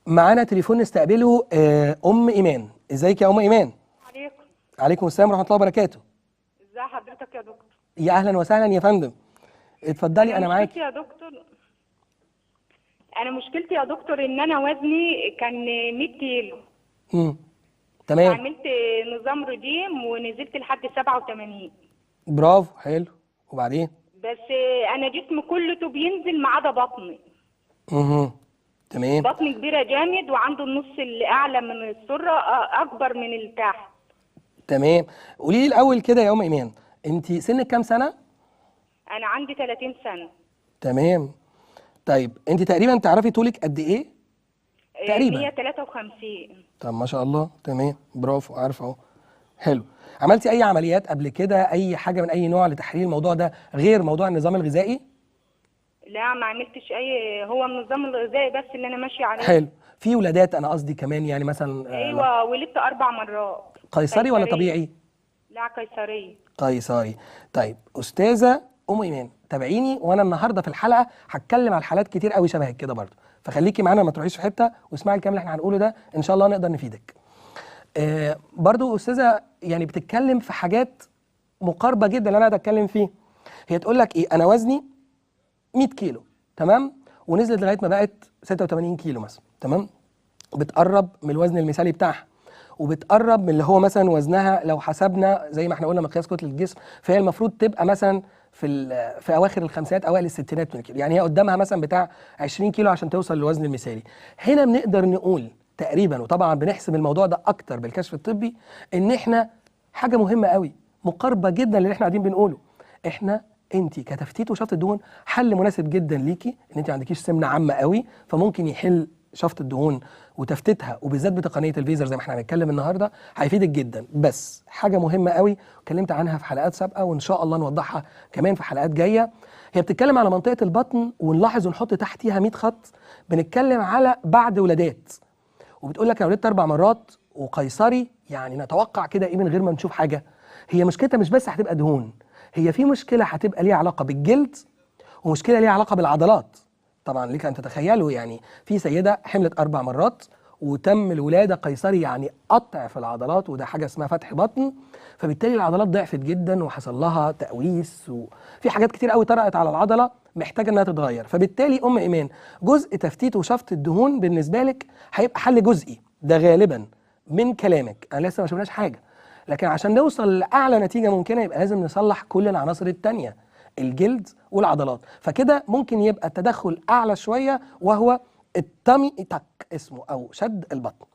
معانا تليفون نستقبله ام ايمان. ازيك يا ام ايمان؟ عليكم. عليكم السلام ورحمه الله وبركاته. ازي حضرتك يا دكتور؟ يا اهلا وسهلا يا فندم، اتفضلي انا معاكي. انا مشكلتي يا دكتور ان انا وزني كان 100 كيلو. تمام. عملت نظام رجيم ونزلت لحد 87. برافو، حلو. وبعدين؟ بس انا جسمي كله بينزل ما عدا بطني. تمام. بطني كبيره جامد وعنده النص اللي اعلى من السره اكبر من اللي تحت. تمام. قولي لي الاول كده يا ام ايمان، انت سنك كام سنه؟ انا عندي 30 سنه. تمام. طيب انت تقريبا تعرفي طولك قد ايه؟ تقريبا 153. طب ما شاء الله، تمام، برافو، عارفه اهو. حلو. عملتي اي عمليات قبل كده، اي حاجه من اي نوع لتحليل الموضوع ده غير موضوع النظام الغذائي؟ لا ما عملتش اي، هو النظام الغذائي بس اللي انا ماشيه عليه. حلو. في ولادات انا قصدي كمان، يعني مثلا ايوه ولدت 4 مرات. قيصري ولا طبيعي؟ لا قيصري. قيصري. طيب استاذه ام ايمان، تابعيني وانا النهارده في الحلقه هتكلم على حالات كتير قوي شبهك كده برضه، فخليكي معانا ما تروحيش في حته واسمعي الكلام اللي احنا هنقوله ده، ان شاء الله نقدر نفيدك. برضه استاذه يعني بتتكلم في حاجات مقاربه جدا اللي انا اتكلم فيه. هي تقول لك ايه؟ انا وزني 100 كيلو، تمام، ونزلت لغايه ما بقت 86 كيلو مثلا، تمام، بتقرب من الوزن المثالي بتاعها، وبتقرب من اللي هو مثلا وزنها لو حسبنا زي ما احنا قلنا مقياس كتله الجسم، فهي المفروض تبقى مثلا في اواخر الخمسينات اوائل الستينات من الكيلو، يعني هي قدامها مثلا بتاع 20 كيلو عشان توصل للوزن المثالي. هنا بنقدر نقول تقريبا، وطبعا بنحسب الموضوع ده اكتر بالكشف الطبي، ان احنا حاجه مهمه قوي مقاربه جدا للي احنا قاعدين بنقوله. انت كتفتيت وشفط الدهون حل مناسب جدا ليكي، ان انت ما عندكيش سمنه عامه قوي، فممكن يحل شفط الدهون وتفتيتها، وبالذات بتقنيه الفيزر زي ما احنا هنتكلم النهارده هيفيدك جدا. بس حاجه مهمه قوي اتكلمت عنها في حلقات سابقه وان شاء الله نوضحها كمان في حلقات جايه، هي بتتكلم على منطقه البطن، ونلاحظ ونحط تحتيها 100 خط، بنتكلم على بعد ولادات. وبتقول لك انا ولدت 4 مرات وقيصري، يعني نتوقع كده ايه من غير ما نشوف حاجه؟ هي مشكلتها مش بس هتبقى دهون، هي في مشكله هتبقى ليها علاقه بالجلد، ومشكله ليها علاقه بالعضلات. طبعا لك ان تتخيلوا، يعني في سيده حملت 4 مرات وتم الولاده قيصري، يعني قطع في العضلات، وده حاجه اسمها فتح بطن، فبالتالي العضلات ضعفت جدا وحصل لها تقويس، وفي حاجات كتير قوي طرقت على العضله محتاجه انها تتغير. فبالتالي ام ايمان، جزء تفتيت وشفط الدهون بالنسبه لك هيبقى حل جزئي، ده غالبا من كلامك، انا لسه ما شفناش حاجه، لكن عشان نوصل لاعلى نتيجه ممكنه يبقى لازم نصلح كل العناصر التانيه، الجلد والعضلات. فكده ممكن يبقى التدخل اعلى شويه، وهو التامي تك اسمه، او شد البطن.